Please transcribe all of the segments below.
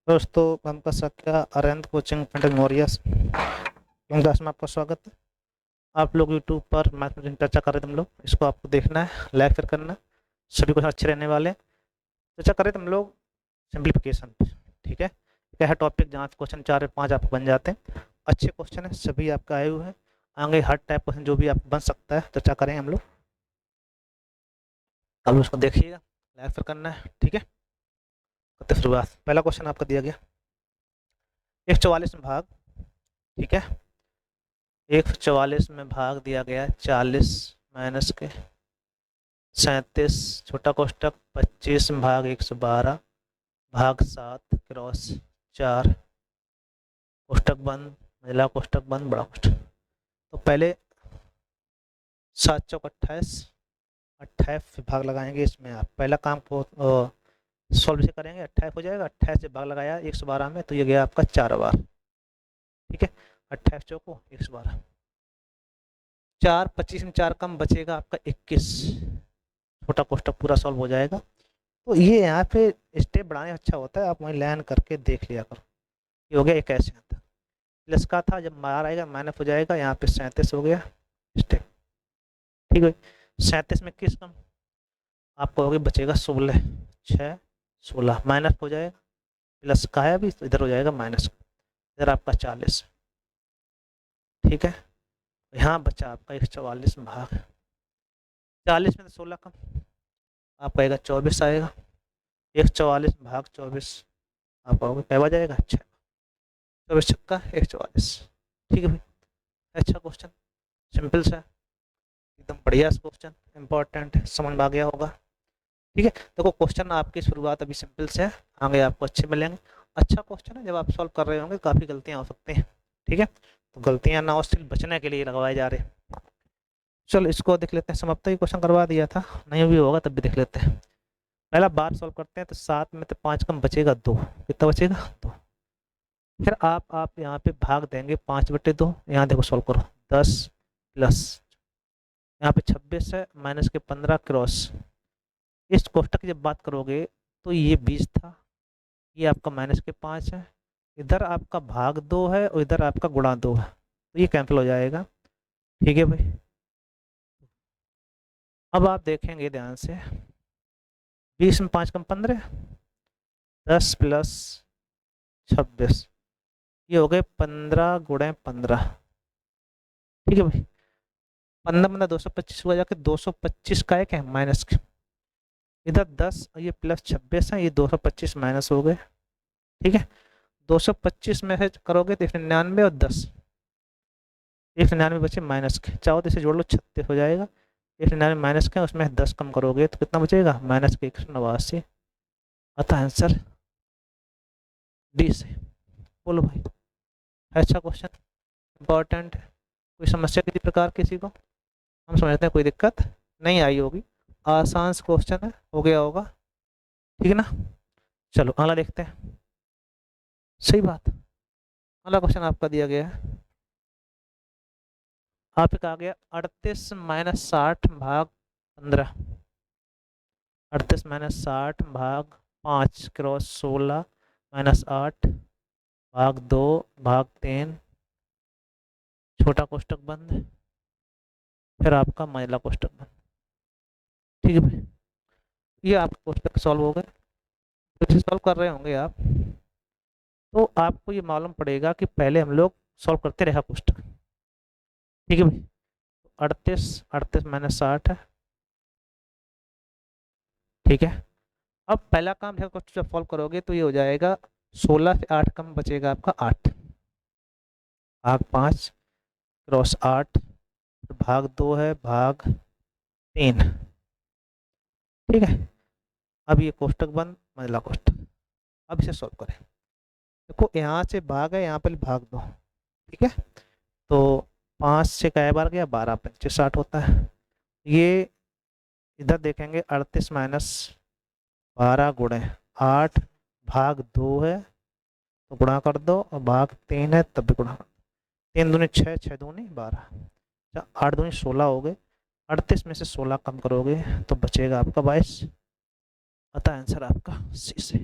दोस्तों आपका Satya Arvind coaching centre Maurya class में आपका स्वागत है। आप लोग यूट्यूब पर मैथमेटिक्स चर्चा कर रहे थे। हम लोग इसको आपको देखना है, लाइक शेयर करना है। सभी कुछ अच्छे रहने वाले हैं। चर्चा कर रहे थे हम लोग सिंप्लीफिकेशन पे। ठीक है, क्या है टॉपिक जहाँ क्वेश्चन 4 या 5 आपको बन जाते हैं। अच्छे क्वेश्चन है, सभी आपका आए हुए हैं। आगे हर टाइप क्वेश्चन जो भी आप बन सकता है चर्चा करें हम लोग। अब उसको देखिएगा, लाइक शेयर करना है। ठीक है, करते शुरुआत। पहला क्वेश्चन आपका दिया गया 144 में भाग। ठीक है, 144 में भाग दिया गया 40 माइनस के 37 छोटा कोष्टक 25 में भाग 112 भाग 7 क्रॉस 4 कोष्टक बंद, महिला कोष्टक बंद, बड़ा कोष्टक। तो पहले 7 चौक 28, 28 भाग लगाएंगे। इसमें आप पहला काम को सॉल्व से करेंगे, 28 हो जाएगा। 28 से भाग लगाया 112 में तो ये गया आपका 4 बार। ठीक है, 28 चौको 112, 4 25 में 4 कम बचेगा आपका 21। छोटा कोष्टक पूरा सॉल्व हो जाएगा। तो ये यहाँ पे स्टेप बढ़ाने अच्छा होता है, आप वहीं लाइन करके देख लिया करो। ये हो गया एक ऐसे आता प्लस का था, जब मार आएगा माइनस हो जाएगा। यहाँ पे 37 हो गया स्टेप। ठीक है, 37 में किस कम आपको हो गया, बचेगा 16, 6 16 माइनस हो जाएगा। प्लस का है अभी तो इधर हो जाएगा माइनस, इधर आपका 40। ठीक है, यहाँ बचा आपका 144 में भाग 40 में तो 16 कम आपका आएगा 24 आएगा। 144 भाग 24 आप आओगे क्या आ जाएगा, 6। 24 छक्का 144। ठीक है भाई, अच्छा क्वेश्चन, सिंपल सा, एकदम बढ़िया क्वेश्चन, इंपॉर्टेंट है, समझ में आ गया होगा। ठीक है, देखो क्वेश्चन आपकी शुरुआत अभी सिंपल से है, आगे आपको अच्छे मिलेंगे। अच्छा क्वेश्चन है, जब आप सॉल्व कर रहे होंगे काफ़ी गलतियाँ हो सकती हैं। ठीक है, तो गलतियाँ ना हो सिर्फ बचने के लिए लगवाए जा रहे हैं। चलो इसको देख लेते हैं, समाप्त ही क्वेश्चन करवा दिया था, नहीं भी होगा तब भी देख लेते हैं। पहला बार सॉल्व करते हैं तो 7 में तो 5 कम बचेगा 2, कितना बचेगा 2। फिर आप यहाँ पे भाग देंगे 5/2। यहाँ देखो सॉल्व करो, 10 प्लस यहाँ पे 26 है माइनस के 15 क्रॉस। इस कोष्टक की जब बात करोगे तो ये 20 था, ये आपका माइनस के 5 है, इधर आपका भाग 2 है और इधर आपका गुणा 2 है, तो ये कैंसिल हो जाएगा। ठीक है भाई, अब आप देखेंगे ध्यान से, 20 में 5 कम 15, 10 प्लस 26, ये हो गए 15 गुणे 15। ठीक है भाई, 15 15 225 हुआ जाके 225 का एक है माइनस के, इधर 10 और ये प्लस 26 है, ये 225 माइनस हो गए। ठीक है, 225 में से करोगे तो 199 और 10, 199 बचे माइनस के, चाहो तो इसे जोड़ लो 36 हो जाएगा। 199 माइनस के उसमें 10 कम करोगे तो कितना बचेगा, माइनस के 189। अतः आंसर डी से। बोलो भाई, अच्छा क्वेश्चन, इंपॉर्टेंट। कोई समस्या किसी प्रकार किसी को, हम समझते हैं कोई दिक्कत नहीं आई होगी, आसान क्वेश्चन है, हो गया होगा। ठीक है ना, चलो अगला देखते हैं। सही बात, अगला क्वेश्चन आपका दिया गया है, आपका कहा गया 38 माइनस 60 भाग 15, 38 माइनस 60 भाग 5 क्रॉस 16 माइनस 8 भाग 2 भाग 3 छोटा कोष्टक बंद, फिर आपका महिला कोष्टक बंद। ठीक है भाई, ये आप कोष्टक सॉल्व हो गए। तो सॉल्व कर रहे होंगे आप, तो आपको ये मालूम पड़ेगा कि पहले हम लोग सॉल्व करते रहा कोष्टक। ठीक है भाई, 38 38 माइनस 60 है। ठीक है, अब पहला काम है क्वेश्चन जब सॉल्व करोगे तो ये हो जाएगा 16 से 8 कम बचेगा आपका 8, भाग 5 क्रॉस 8, भाग 2 है भाग 3। ठीक है, अब ये कोष्टक बंद, महिला कोष्टक। अब इसे सॉल्व करें, देखो यहाँ से भाग है, यहाँ पर भाग 2। ठीक है, तो 5 से कै बार गया, 12 पंचे 60 होता है। ये इधर देखेंगे 38 माइनस 12 गुणे 8 भाग 2 है तो गुणा कर दो, और भाग 3 है तब भी गुणा कर दो। 3 दूनी 6, 6 दूनी 12, 8 दूनी 16 हो गए। 38 में से 16 कम करोगे तो बचेगा आपका 22। अतः आंसर आपका सी से।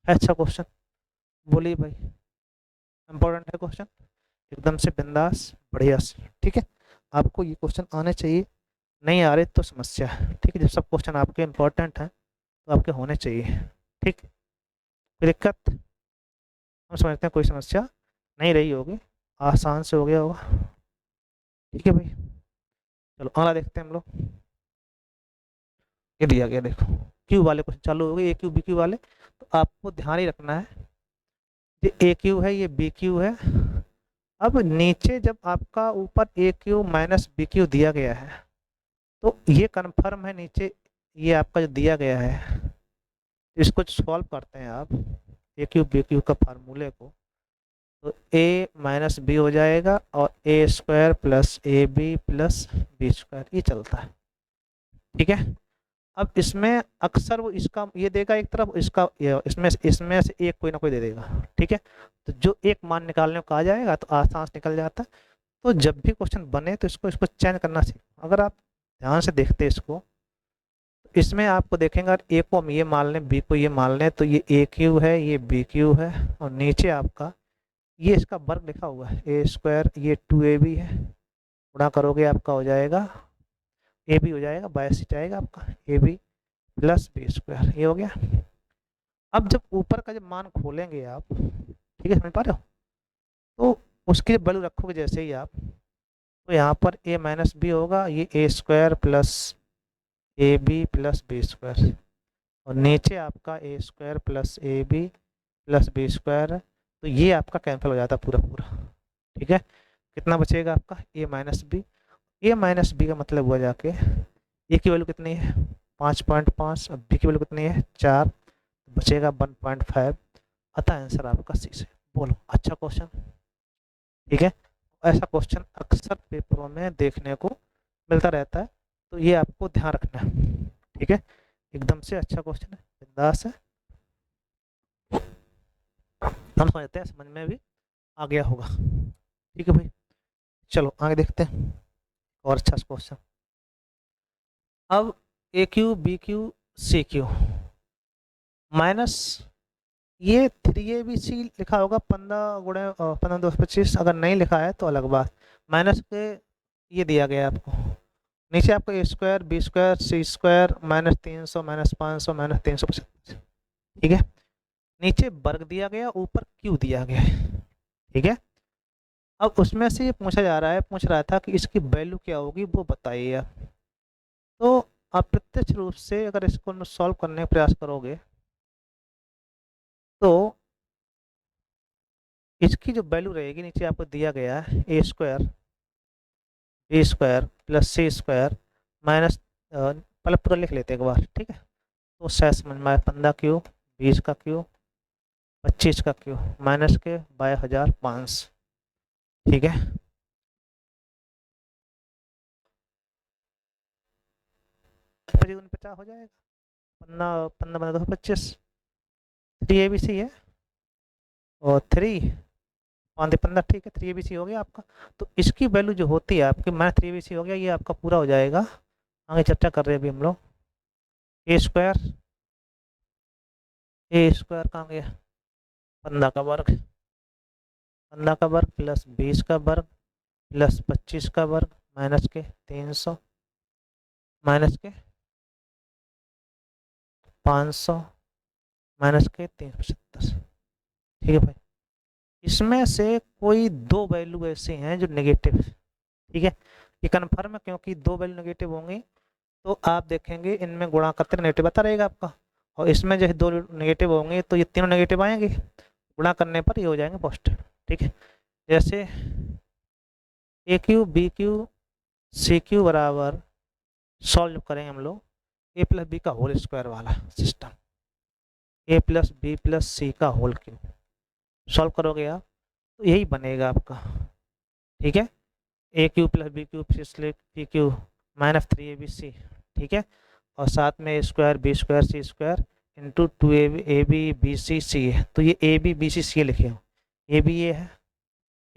अच्छा क्वेश्चन, बोलिए भाई, इम्पोर्टेंट है क्वेश्चन, एकदम से बिंदास बढ़िया से, ठीक है। आपको ये क्वेश्चन आने चाहिए, नहीं आ रहे तो समस्या है, ठीक है। जब सब क्वेश्चन आपके इम्पोर्टेंट हैं तो आपके होने चाहिए, ठीक। कोई दिक्कत, हम समझते हैं कोई समस्या नहीं रही होगी, आसान से हो गया होगा, ठीक है भाई। चलो अगला देखते हैं हम लोग। ये दिया गया देखो, क्यू वाले क्वेश्चन चालू हो गए, ए क्यू बी क्यू वाले। तो आपको ध्यान ही रखना है, ये ए क्यू है, ये बी क्यू है। अब नीचे जब आपका ऊपर ए क्यू माइनस बी क्यू दिया गया है, तो ये कन्फर्म है नीचे, ये आपका जो दिया गया है, तो इसको सॉल्व करते हैं आप ए क्यू बी क्यू का फार्मूले को, तो ए माइनस बी हो जाएगा और A square plus A B plus B square, ये चलता है, ठीक है। अब इसमें अक्सर वो इसका ये देगा एक तरफ, इसका इसमें से एक कोई ना कोई दे देगा, ठीक है। तो जो एक मान निकालने को कहा जाएगा तो आसान से निकल जाता है। तो जब भी क्वेश्चन बने तो इसको इसको चेंज करना सीखो। अगर आप ध्यान से देखते हैं इसको, तो इसमें आपको देखेंगे अगर ए को हम ये मान लें, बी को ये मान लें, तो ये ए क्यू है, ये बी क्यू है, और नीचे आपका ये इसका वर्ग लिखा हुआ है ए स्क्वायर, ये 2ab है, गुणा करोगे आपका हो जाएगा ए बी हो जाएगा, बाय सीट आएगा आपका A B plus B square, ये हो गया। अब जब ऊपर का जब मान खोलेंगे आप, ठीक है, समझ पा रहे हो, तो उसकी जब वैल्यू रखोगे जैसे ही आप, तो यहाँ पर ए माइनस बी होगा, ये A square plus A B plus B square, और नीचे आपका A square plus A B plus B square है। तो ये आपका कैंसिल हो जाता है पूरा पूरा, ठीक है। कितना बचेगा आपका ए माइनस बी, ए माइनस बी का मतलब हुआ जाके ए की वैल्यू कितनी है 5.5, अब बी की वैल्यू कितनी है 4, बचेगा 1.5, अतः आंसर आपका सी से। बोलो अच्छा क्वेश्चन, ठीक है। ऐसा क्वेश्चन अक्सर पेपरों में देखने को मिलता रहता है, तो ये आपको ध्यान रखना है, ठीक है। एकदम से अच्छा क्वेश्चन है, बिंदास है, हम समझते हैं, समझ में भी आ गया होगा, ठीक है भाई। चलो आगे देखते हैं और अच्छा क्वेश्चन। अब A cube B cube C cube minus, ये 3abc लिखा होगा 15 × 15 = 225, अगर नहीं लिखा है तो अलग बात, माइनस के ये दिया गया है आपको, नीचे आपको ए square B square C square -300 -500 -375, ठीक है। नीचे वर्ग दिया गया, ऊपर क्यू दिया गया है, ठीक है। अब उसमें से ये पूछा जा रहा है, पूछ रहा था कि इसकी वैल्यू क्या होगी वो बताइए आप। तो अप्रत्यक्ष रूप से अगर इसको सॉल्व करने का प्रयास करोगे, तो इसकी जो वैल्यू रहेगी, नीचे आपको दिया गया है ए square B square plus C square minus, पहले पूरा लिख लेते हैं एक बार, ठीक है। तो शायद समझ में आए, 15 क्यू 20 का क्यू 25 का क्यू माइनस के बाय 1500, ठीक है। 50 हो जाएगा, 15 15 15 225, 3abc है, और 3 5 15, ठीक है, 3abc हो गया आपका। तो इसकी वैल्यू जो होती है आपकी -3abc हो गया, ये आपका पूरा हो जाएगा। आगे चर्चा कर रहे हैं अभी हम लोग, ए स्क्वायर कहाँ गया, 15 का वर्ग, 15 का वर्ग प्लस 20 का वर्ग प्लस 25 का वर्ग माइनस के 300 माइनस के 500 माइनस के 375, ठीक है भाई। इसमें से कोई दो वैल्यू ऐसे हैं जो नेगेटिव, ठीक है, ये कन्फर्म है, क्योंकि दो वैल्यू नेगेटिव होंगी तो आप देखेंगे इनमें गुणा करते नेगेटिव आता रहेगा आपका, और इसमें जो दो नेगेटिव होंगे तो ये तीनों नेगेटिव आएंगे, गुणा करने पर ये हो जाएंगे पॉजिटिव, ठीक है। जैसे A cube B cube C cube बराबर, सॉल्व करेंगे हम लोग ए प्लस बी का होल स्क्वायर वाला system, A plus B plus C का होल क्यूब, सॉल्व करोगे आप तो यही बनेगा आपका, ठीक है। A cube plus B cube P cube -3abc, ठीक है, और साथ में A square B square C square into 2ab bc c है, तो ये ए बी बी सी सी लिखे हो, ए बी ये है,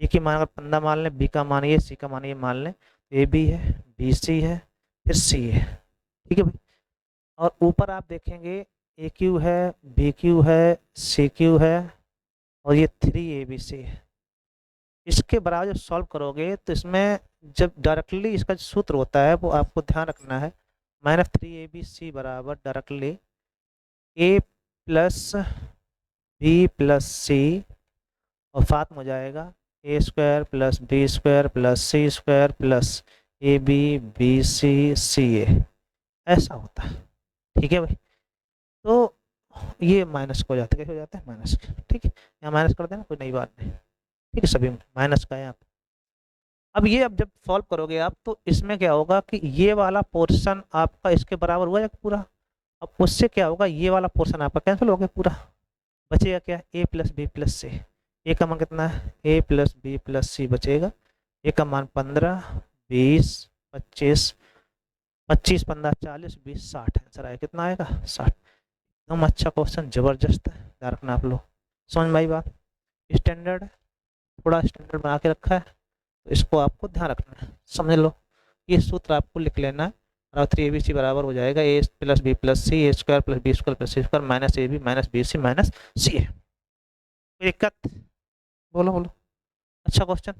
ए की मान अगर 15 मान लें, बी का मान ये, सी का मान ये मान लें, ए बी है बी सी है फिर सी है, ठीक है भाई। और ऊपर आप देखेंगे ए क्यू है बी क्यू है सी क्यू है और ये 3ABC है। इसके बराबर जब सॉल्व करोगे तो इसमें जब डायरेक्टली इसका जो सूत्र होता है वो आपको ध्यान रखना है, -3ABC बराबर directly A plus B plus C, और साथ में हो जाएगा A square plus B square plus C square plus A B B C C A, ऐसा होता है। ठीक है भाई, तो ये माइनस को हो जाता है, कैसे हो जाता है माइनस के, ठीक है, यहाँ माइनस कर देना, कोई नई बात नहीं, ठीक है, सभी माइनस का है यहाँ पे। अब ये अब जब सॉल्व करोगे आप तो इसमें क्या होगा कि ये वाला पोर्शन आपका इसके बराबर हुआ जाएगा पूरा। अब उससे क्या होगा, ये वाला पोर्शन आपका कैंसिल हो गया पूरा, बचेगा क्या, ए प्लस बी प्लस सी। ए का मान कितना है, ए प्लस बी प्लस सी बचेगा। ए का मान 15, 20, 25, 25, 15, 40, 20, 60 आंसर आएगा, कितना आएगा 60। एकदम अच्छा क्वेश्चन, जबरदस्त है, ध्यान रखना आप लोग। समझ में आई बात, स्टैंडर्ड है, थोड़ा स्टैंडर्ड बना के रखा है, तो इसको आपको ध्यान रखना है, समझ लो। ये सूत्र आपको लिख लेना है, और 3ABC बराबर हो जाएगा A plus B plus C, A square plus B square plus C square minus A B minus B C minus C है। कोई दिक्कत, बोलो बोलो। अच्छा क्वेश्चन,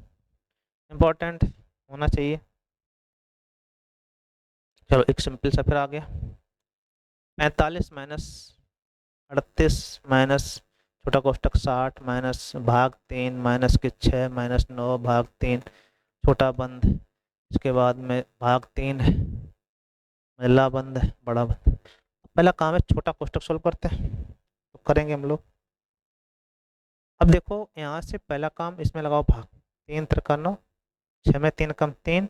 इंपॉर्टेंट होना चाहिए। चलो एक सिंपल सा फिर आ गया, 45 माइनस 38 माइनस छोटा कोष्टक 60 माइनस भाग 3 माइनस के 6 माइनस 9 भाग 3 छोटा बंद, इसके बाद में भाग 3 महिला बंद बड़ा बंद। पहला काम है छोटा कोष्टक सोल्व करते हैं, तो करेंगे हम लोग। अब देखो यहाँ से पहला काम, इसमें लगाओ भाग, 3 त्रिका 9, 6 में 3 कम 3,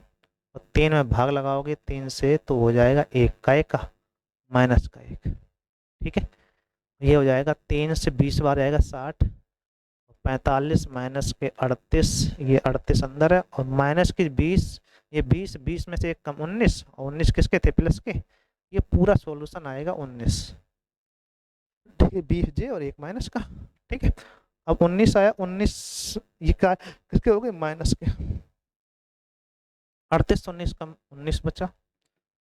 और 3 में भाग लगाओगे 3 से तो हो जाएगा 1 का 1 का माइनस का 1, ठीक है। ये हो जाएगा 3 से 20 बार आएगा 60, 45 माइनस के 38, ये 38 अंदर है, और माइनस की 20, ये 20, 20 में से एक कम 19, और 19 किसके थे प्लस के, ये पूरा सॉल्यूशन आएगा 19, ठीक है, 20 जे और एक माइनस का, ठीक है। अब 19 आया, 19 ये का किसके हो गए माइनस के, 38 19 कम 19 बचा,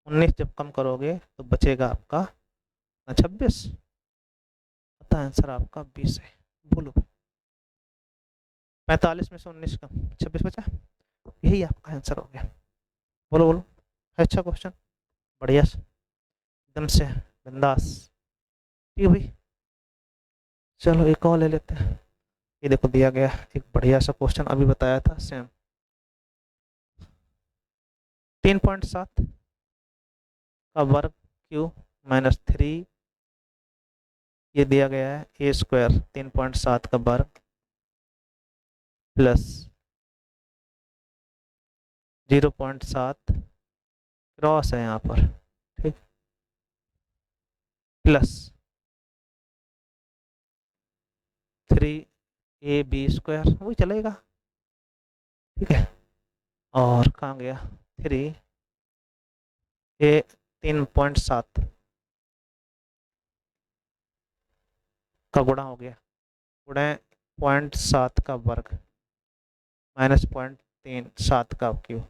19 जब कम करोगे तो बचेगा आपका 26, पता आंसर आपका 20 है, बोलो। 45 में से 19 कम 26 बचा, यही आपका आंसर हो गया, बोलो बोलो। अच्छा क्वेश्चन, बढ़िया से एकदम से बिंदास, ठीक है भाई। चलो एक और ले लेते हैं, ये देखो दिया गया एक बढ़िया सा क्वेश्चन, अभी बताया था सेम, 3.7 का वर्ग क्यू माइनस 3, ये दिया गया है ए स्क्वायर 3.7 का वर्ग प्लस 0.7 क्रॉस है यहाँ पर, ठीक, प्लस 3AB स्क्वायर, वही चलेगा, ठीक है। और कहाँ गया 3.7 का गुणा हो गया, गुणा 0.7 का वर्ग माइनस 0.37 का क्यूब,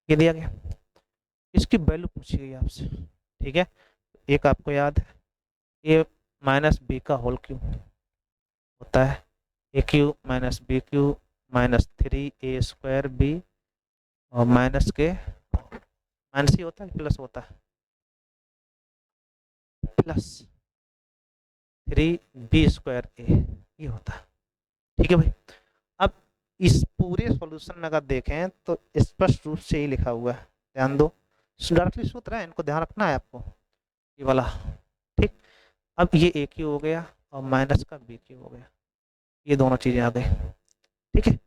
ये दिया गया। इसकी वैल्यू पूछी गई आपसे, ठीक है। एक आपको याद है, ए माइनस बी का होल क्यूब होता है A cube minus B cube minus 3 A square B, और माइनस के माइनस ही होता है प्लस होता है, प्लस 3B स्क्वायर ए, ये होता है, ठीक है भाई। अब इस पूरे सॉल्यूशन में अगर देखें तो स्पष्ट रूप से ही लिखा हुआ है, ध्यान दो, डायरेक्टली सूत्र है, इनको ध्यान रखना है आपको, ये वाला, ठीक। अब ये ए क्यू हो गया और माइनस का बी क्यू हो गया, ये दोनों चीज़ें आ गई, ठीक है।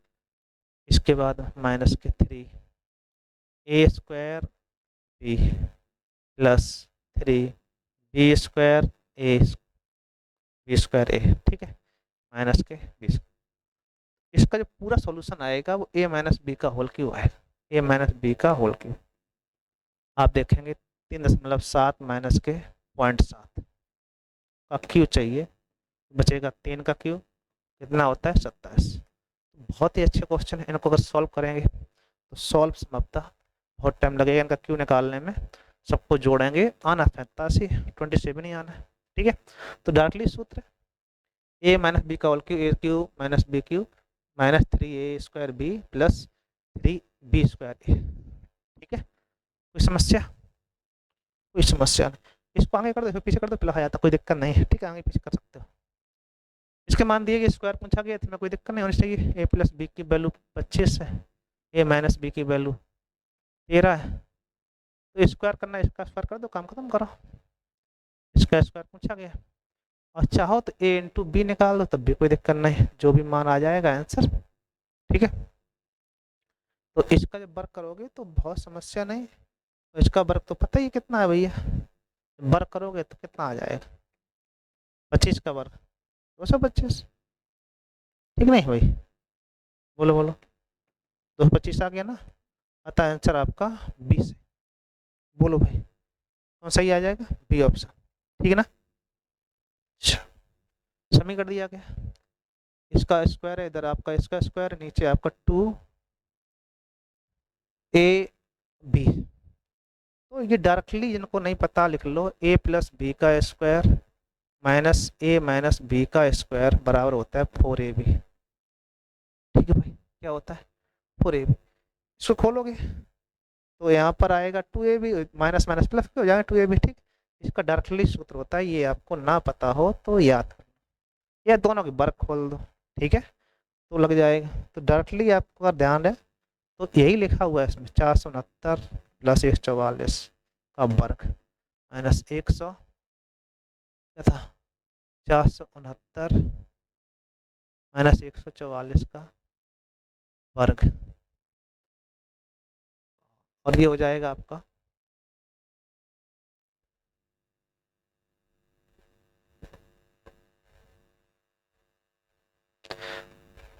इसके बाद माइनस के 3 A square B plus 3B square A B square A, ठीक है, माइनस के बी। इसका जो पूरा सॉल्यूशन आएगा वो ए माइनस बी का होल क्यूब आएगा, ए माइनस बी का होल क्यूब। आप देखेंगे 3.7 माइनस के 0.7 का क्यूब चाहिए, बचेगा 3 का क्यूब, कितना होता है 27। बहुत ही अच्छे क्वेश्चन है, इनको अगर सॉल्व करेंगे तो सॉल्व समाप्ता, बहुत टाइम लगेगा इनका क्यू निकालने में, सबको जोड़ेंगे, आना 87 27 ही आना है, ठीक है। तो डायरेक्टली सूत्र ए माइनस बी का whole cube, A cube minus B cube minus 3a² B plus 3b² A. ठीक है, कोई समस्या? कोई समस्या नहीं। इसको आगे कर दो, पीछे कर दो, पिला जाता, कोई दिक्कत नहीं है। ठीक है, आगे पीछे कर सकते हो। इसके मान दिए गए, स्क्वायर पूछा गया, इसमें कोई दिक्कत नहीं होनी चाहिए। ए प्लस बी की वैल्यू 25 है, ए माइनस बी की वैल्यू 13 है, तो स्क्वायर करना है, इसका स्क्वायर कर दो, काम खत्म करो। इसका स्क्वायर पूछा गया, और चाहो तो ए इंटू बी निकाल दो, तब भी कोई दिक्कत नहीं, जो भी मान आ जाएगा आंसर। ठीक है, तो इसका जब वर्क करोगे तो बहुत समस्या नहीं। तो इसका वर्क तो पता ही कितना है भैया, वर्क करोगे तो कितना आ जाएगा, 25 का वर्क 225। ठीक नहीं भाई, बोलो बोलो, 225 आ गया ना, अतः आंसर आपका 20 है। बोलो भाई, कौन सही आ जाएगा? B option. ठीक है ना, अच्छा, समी कर दिया गया। इसका स्क्वायर है, इधर आपका इसका स्क्वायर, नीचे आपका 2ab। तो ये डायरेक्टली जिनको नहीं पता लिख लो, a प्लस बी का square minus a minus B का स्क्वायर बराबर होता है 4ab। ठीक है भाई, क्या होता है? 4ab। इसको खोलोगे तो यहाँ पर आएगा 2ab, माइनस माइनस प्लस हो जाएगा 2ab। ठीक, इसका डायरेक्टली सूत्र होता है, ये आपको ना पता हो तो याद कर, या दोनों की वर्क खोल दो। ठीक है, तो लग जाएगा। तो डायरेक्टली आपको अगर ध्यान है तो यही लिखा हुआ है इसमें, 469 प्लस 144 का वर्ग माइनस 100 तथा 469 माइनस 144 का वर्ग, और ये हो जाएगा आपका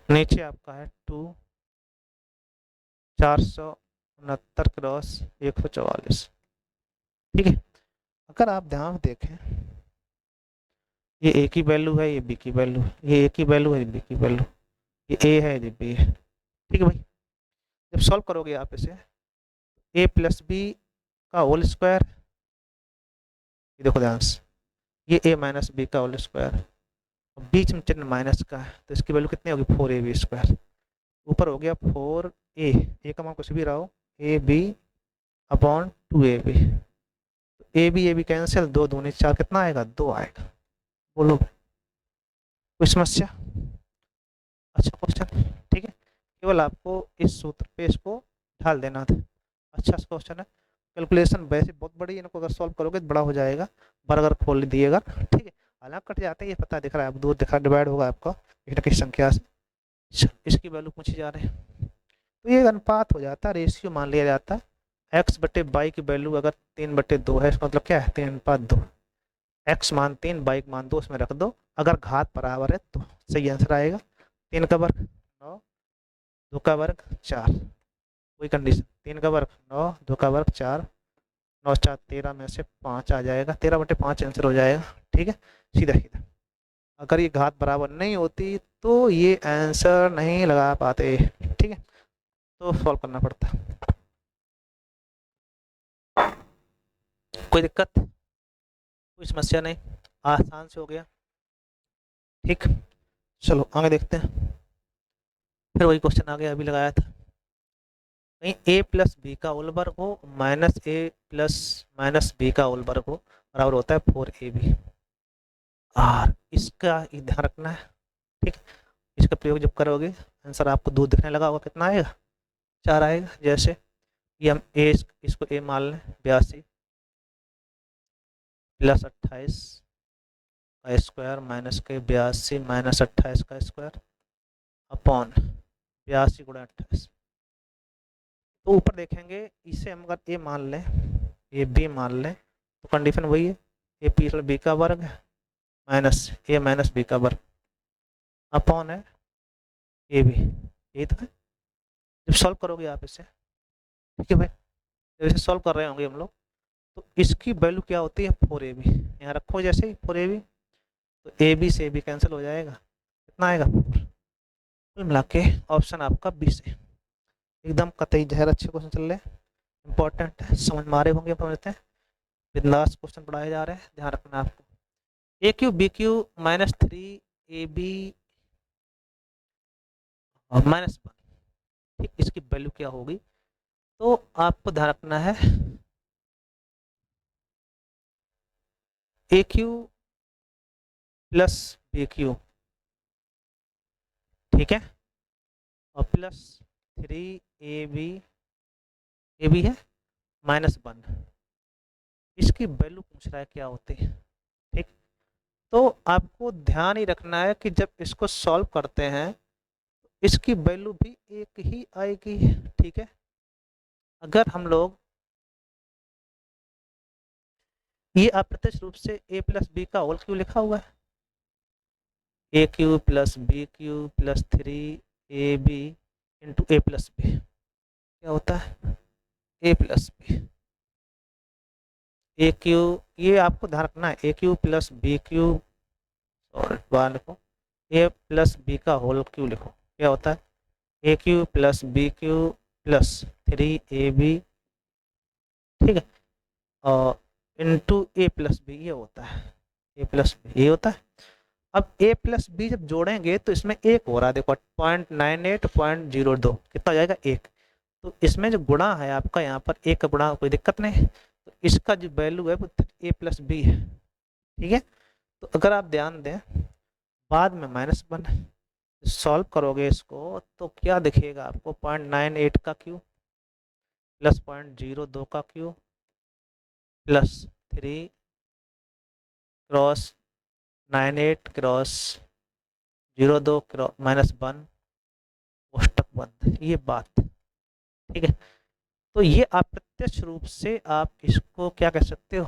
नीचे आपका है 469 क्रॉस 144। ठीक है, अगर आप ध्यान देखें, ये ए की वैल्यू है, ये बी की वैल्यू है, ये ए की वैल्यू है, ये बी की वैल्यू, ये ए है, ये बी है। ठीक है भाई, जब सॉल्व करोगे आप इसे, ए प्लस बी का होल स्क्वायर, ये देखो ध्यान से, ये ए माइनस बी का होल स्क्वायर, बीच में चिन्ह माइनस का है, तो इसकी वैल्यू कितनी होगी? 4ab²। ऊपर हो गया 4a, ए का मान कुछ भी रहा हो, A B upon 2ab, A B cancel, 2 दूनी 4, कितना आएगा? 2 आएगा। बोलो, कोई समस्या? अच्छा क्वेश्चन। ठीक है, केवल आपको इस सूत्र पे इसको ढाल देना था। अच्छा क्वेश्चन है, कैलकुलेशन वैसे बहुत बड़ी है, इनको अगर सॉल्व करोगे तो बड़ा हो जाएगा, बर्गर खोल दिएगा। ठीक है, हालांकि कट जाते हैं, ये पता दिख रहा है, अब दूर दिखा डिवाइड होगा आपका एक न किसी संख्या से। इसकी वैल्यू पूछी जा रही है, तो ये अनुपात हो जाता है, रेशियो मान लिया जाता है। एक्स बटे बाई की वैल्यू अगर 3/2 है, इसका मतलब क्या है? 3:2। एक्स मान 3, बाई मान 2, इसमें रख दो, अगर घात बराबर है तो सही आंसर आएगा। 3 का वर्ग 9, 2 का वर्ग 4, कोई कंडीशन, 3 का वर्ग 9, 2 का वर्ग 4, 9 4 13 में से 5 आ जाएगा, 13/5 आंसर हो जाएगा। ठीक है, सीधा सीधा। अगर ये घात बराबर नहीं होती तो ये आंसर नहीं लगा पाते। ठीक है, तो सॉल्व करना पड़ता। कोई दिक्कत, कोई समस्या नहीं, आसान से हो गया। ठीक, चलो आगे देखते हैं। फिर वही क्वेश्चन आ गया, अभी लगाया था, कहीं ए प्लस बी का होल वर्ग हो माइनस ए प्लस माइनस बी का होल वर्ग हो बराबर होता है 4ab। और इसका ध्यान रखना है। ठीक, इसका प्रयोग जब करोगे आंसर आपको 2 दिखने लगा होगा, कितना आएगा? 4 आएगा। जैसे ये हम ए, इसको ए मान लें, 82 प्लस 28 का स्क्वायर माइनस के 82 माइनस 28 का स्क्वायर अपॉन 82 गुणा 28। तो ऊपर देखेंगे, इसे हम अगर ए मान लें, ए बी मान लें, तो कंडीशन वही है, ए प्लस बी का वर्ग माइनस ए माइनस बी का वर्ग अपॉन है ए बी। यही तो है, जब सॉल्व करोगे आप इसे। ठीक है भाई, जब इसे सॉल्व कर रहे होंगे हम लोग, तो इसकी वैल्यू क्या होती है? 4ab। यहाँ रखो जैसे ही 4ab, तो ए बी से ए बी कैंसिल हो जाएगा, कितना आएगा? 4। कुल मिला के ऑप्शन आपका 20 है। एकदम कतई जहर, अच्छे क्वेश्चन चल रहे हैं, इंपॉर्टेंट है, समझ मारे होंगे, समझते हैं। बिंदास क्वेश्चन पढ़ाए जा रहे हैं, ध्यान रखना आपको। A cube B cube minus 3 A B और -1, ठीक, इसकी वैल्यू क्या होगी? तो आपको ध्यान रखना है A cube plus B Q, ठीक है, और प्लस 3ab है -1, इसकी वैल्यू पूछ रहा है क्या होती है, ठीक। तो आपको ध्यान ही रखना है कि जब इसको सॉल्व करते हैं इसकी वैल्यू भी एक ही आएगी, ठीक है। अगर हम लोग ये अप्रत्यक्ष रूप से a प्लस बी का होल क्यों लिखा हुआ है, A cube plus B cube plus 3ab into A plus B, क्या होता है A plus B, A cube, ये आपको ध्यान रखना है, A cube plus B cube, और बाहर लिखो ए प्लस बी का होल क्यू लिखो, क्या होता है A cube plus B cube plus 3ab, ठीक है, और इंटू ए प्लस बी, ये होता है ए प्लस बी, ये होता है। अब a प्लस बी जब जोड़ेंगे तो इसमें एक हो रहा है, देखो 0.98.02, कितना हो जाएगा 1। तो इसमें जो गुणा है आपका यहाँ पर एक का गुणा, कोई दिक्कत नहीं, तो इसका जो वैल्यू है वो a प्लस बी है, ठीक है। तो अगर आप ध्यान दें बाद में -1 सॉल्व करोगे इसको तो क्या दिखेगा आपको, 0.98 का क्यू प्लस 0.02 का Q plus 3 cross 98 cross 02 cross -1 कोष्टक बंद, ये बात, ठीक है। तो ये अप्रत्यक्ष रूप से आप इसको क्या कह सकते हो,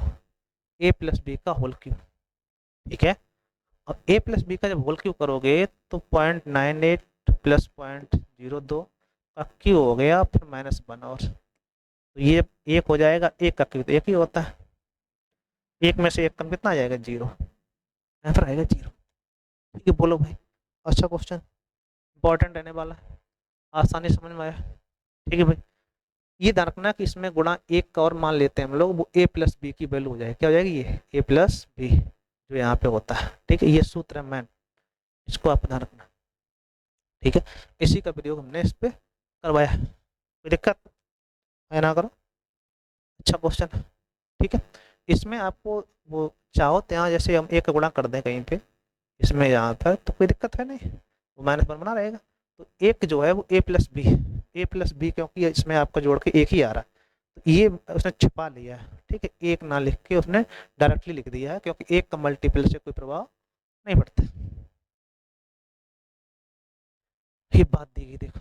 a प्लस बी का होल क्यू, ठीक है। अब a प्लस बी का जब होल क्यू करोगे तो 0.98 प्लस 0.02 का क्यू हो गया, फिर -1, और तो ये एक हो जाएगा, एक का क्यू तो एक ही होता है, एक में से एक कम कितना आ जाएगा 0, आंसर आएगा 0, ठीक है। बोलो भाई, अच्छा क्वेश्चन, इंपॉर्टेंट रहने वाला है, आसानी समझ में आया, ठीक है भाई। ये ध्यान रखना कि इसमें गुणा एक का और मान लेते हैं हम लोग, वो a प्लस बी की वैल्यू हो जाएगी, क्या हो जाएगी ये a प्लस बी जो यहाँ पे होता है, ठीक है। ये सूत्र है मैन, इसको आप ध्यान रखना, ठीक है। इसी का प्रयोग हमने इस पे करवाया, कोई दिक्कत है ना, करो, अच्छा क्वेश्चन, ठीक है। इसमें आपको वो चाहो तो यहाँ जैसे हम एक का गुणा कर दें कहीं पे, इसमें यहाँ पर तो कोई दिक्कत है नहीं, वो -1 बना रहेगा। तो एक जो है वो a plus B, A plus B क्योंकि इसमें आपका जोड़ के एक ही आ रहा है, तो ये उसने छिपा लिया है, ठीक है, एक ना लिख के उसने डायरेक्टली लिख दिया है, क्योंकि एक का मल्टीपल से कोई प्रभाव नहीं पड़ता। ये बात दी गई, देखो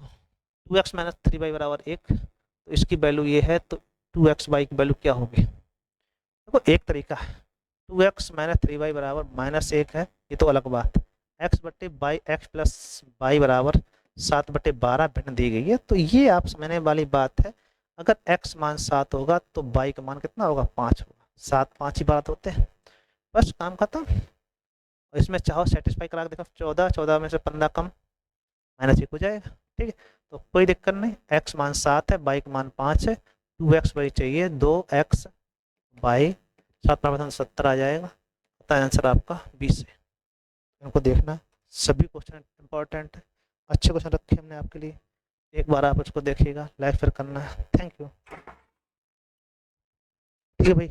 2x माइनस 3y बराबर 1, तो इसकी वैल्यू ये है, तो 2x की वैल्यू क्या होगी, देखो एक तरीका है, 2x माइनस 3y बराबर -1 है, ये तो अलग बात, x बट्टे बाई एक्स प्लस वाई बराबर 7/12 भिन्न दी गई है, तो ये आप समझने वाली बात है। अगर x मान 7 होगा तो y का मान कितना होगा, 5 होगा, 7 5 ही बात होते हैं, बस काम खत्म। और इसमें चाहो सेटिस्फाई करा के देखो, 14 में से 15 कम, -1 हो जाएगा, ठीक है। तो कोई दिक्कत नहीं, x मान 7 है, y का मान 5 है, 2x वही चाहिए, 2x बाई 7/70 आ जाएगा, आंसर आपका 20 है। इनको देखना, सभी क्वेश्चन इंपॉर्टेंट है, अच्छे क्वेश्चन रखे हमने आपके लिए, एक बार आप उसको देखिएगा, लाइक फिर करना है, थैंक यू, ठीक है भाई।